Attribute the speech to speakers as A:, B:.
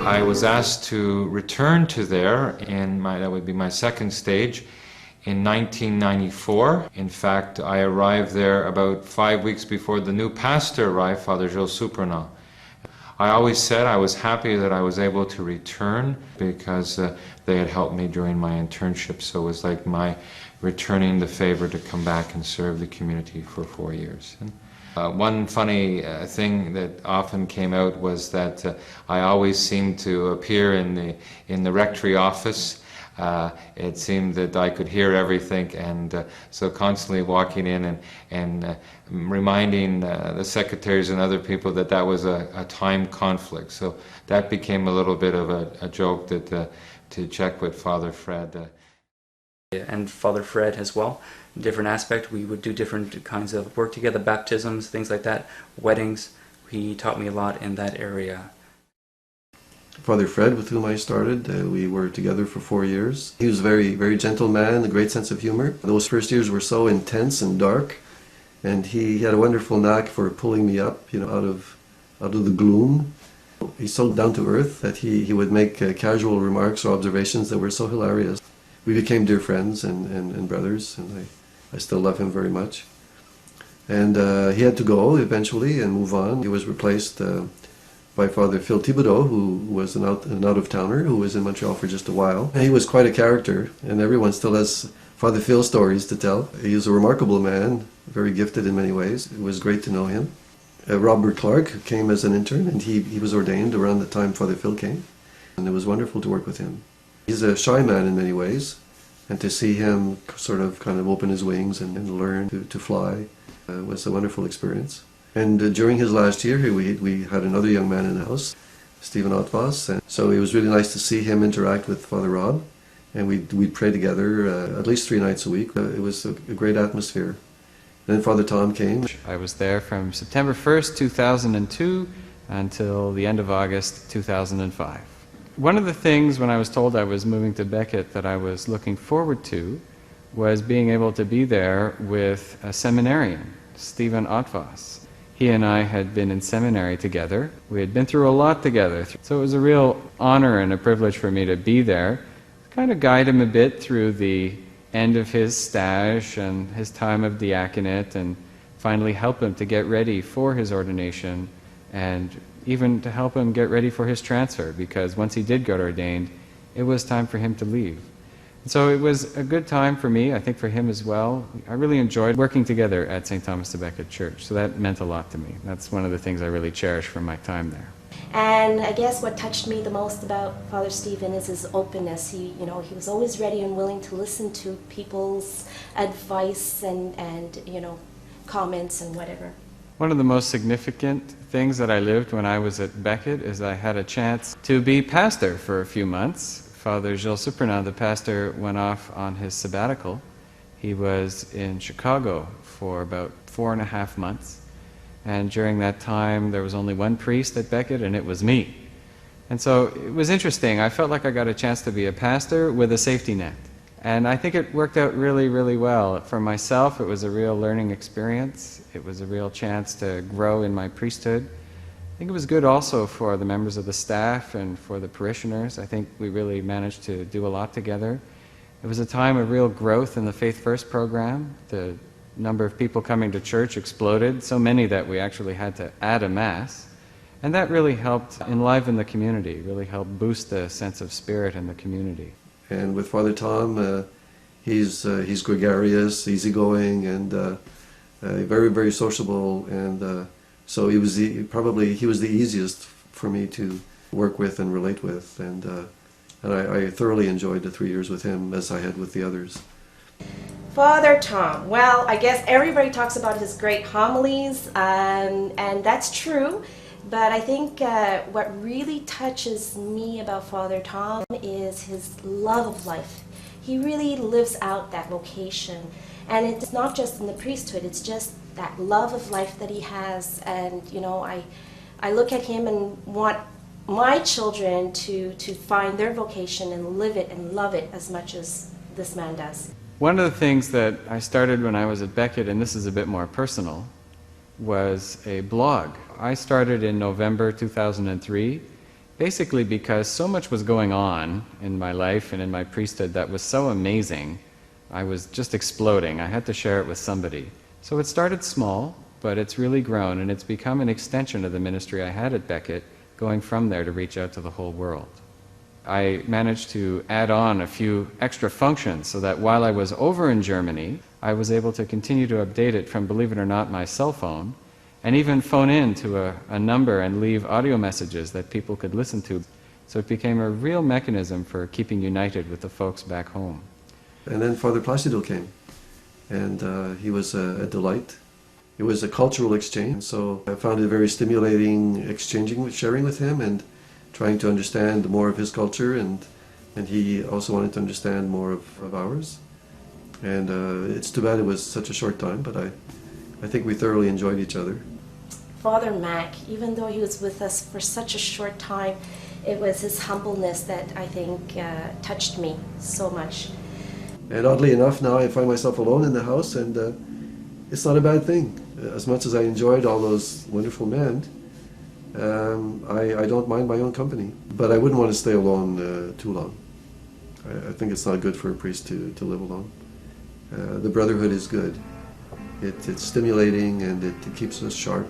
A: I was asked to return to there, that would be my second stage, in 1994. In fact, I arrived there about 5 weeks before the new pastor arrived, Father Gilles Supernant. I always said I was happy that I was able to return because they had helped me during my internship, so it was like my returning the favor to come back and serve the community for 4 years. One funny thing that often came out was that I always seemed to appear in the rectory office. It seemed that I could hear everything, and so constantly walking in and reminding the secretaries and other people that that was a time conflict. So that became a little bit of a joke that to check with Father Fred.
B: And Father Fred as well. Different aspect, we would do different kinds of work together, baptisms, things like that, weddings. He taught me a lot in that area.
C: Father Fred, with whom I started, we were together for 4 years. He was a very, very gentle man, a great sense of humor. Those first years were so intense and dark, and he had a wonderful knack for pulling me up, out of the gloom. He's so down to earth that he would make casual remarks or observations that were so hilarious. We became dear friends and brothers, and I still love him very much. And he had to go eventually and move on. He was replaced by Father Phil Thibodeau, who was an out-of-towner who was in Montreal for just a while. He was quite a character, and everyone still has Father Phil stories to tell. He was a remarkable man, very gifted in many ways. It was great to know him. Robert Clark came as an intern, and he was ordained around the time Father Phil came, and it was wonderful to work with him. He's a shy man in many ways, and to see him kind of open his wings and learn to fly was a wonderful experience. And during his last year here, we had another young man in the house, Stephen Otvas, and so it was really nice to see him interact with Father Rob, and we'd pray together at least 3 nights a week. It was a great atmosphere. Then Father Tom came.
D: I was there from September 1st, 2002 until the end of August 2005. One of the things when I was told I was moving to Beckett that I was looking forward to was being able to be there with a seminarian, Stephen Otvas. He and I had been in seminary together. We had been through a lot together. So it was a real honor and a privilege for me to be there, kind of guide him a bit through the end of his stage and his time of diaconate, and finally help him to get ready for his ordination, and even to help him get ready for his transfer, because once he did get ordained, it was time for him to leave. And so it was a good time for me, I think for him as well. I really enjoyed working together at St. Thomas de Becket Church, so that meant a lot to me. That's one of the things I really cherish from my time there.
E: And I guess what touched me the most about Father Stephen is his openness. He was always ready and willing to listen to people's advice and comments and whatever.
D: One of the most significant things that I lived when I was at Becket is I had a chance to be pastor for a few months. Father Gilles Supernant, the pastor, went off on his sabbatical. He was in Chicago for about 4.5 months. And during that time, there was only one priest at Becket, and it was me. And so it was interesting. I felt like I got a chance to be a pastor with a safety net. And I think it worked out really, really well. For myself, it was a real learning experience. It was a real chance to grow in my priesthood. I think it was good also for the members of the staff and for the parishioners. I think we really managed to do a lot together. It was a time of real growth in the Faith First program. The number of people coming to church exploded, so many that we actually had to add a Mass. And that really helped enliven the community, really helped boost the sense of spirit in the community.
C: And with Father Tom, he's gregarious, easygoing, and very, very sociable. And so he was the easiest for me to work with and relate with. And I thoroughly enjoyed the 3 years with him, as I had with the others.
E: Father Tom, well, I guess everybody talks about his great homilies, and that's true. But I think what really touches me about Father Tom is his love of life. He really lives out that vocation. And it's not just in the priesthood, it's just that love of life that he has. And, I look at him and want my children to find their vocation and live it and love it as much as this man does.
D: One of the things that I started when I was at Becket, and this is a bit more personal, was a blog. I started in November 2003, basically because so much was going on in my life and in my priesthood that was so amazing. I was just exploding. I had to share it with somebody. So it started small, but it's really grown, and it's become an extension of the ministry I had at Beckett, going from there to reach out to the whole world. I managed to add on a few extra functions so that while I was over in Germany, I was able to continue to update it from, believe it or not, my cell phone, and even phone in to a number and leave audio messages that people could listen to. So it became a real mechanism for keeping united with the folks back home.
C: And then Father Placido came, and he was a delight. It was a cultural exchange, so I found it very stimulating sharing with him and trying to understand more of his culture, and he also wanted to understand more of ours. And it's too bad it was such a short time, but I think we thoroughly enjoyed each other.
E: Father Mac, even though he was with us for such a short time, it was his humbleness that I think touched me so much.
C: And oddly enough, now I find myself alone in the house, and it's not a bad thing. As much as I enjoyed all those wonderful men, I don't mind my own company. But I wouldn't want to stay alone too long. I think it's not good for a priest to live alone. The brotherhood is good. It's stimulating, and it keeps us sharp.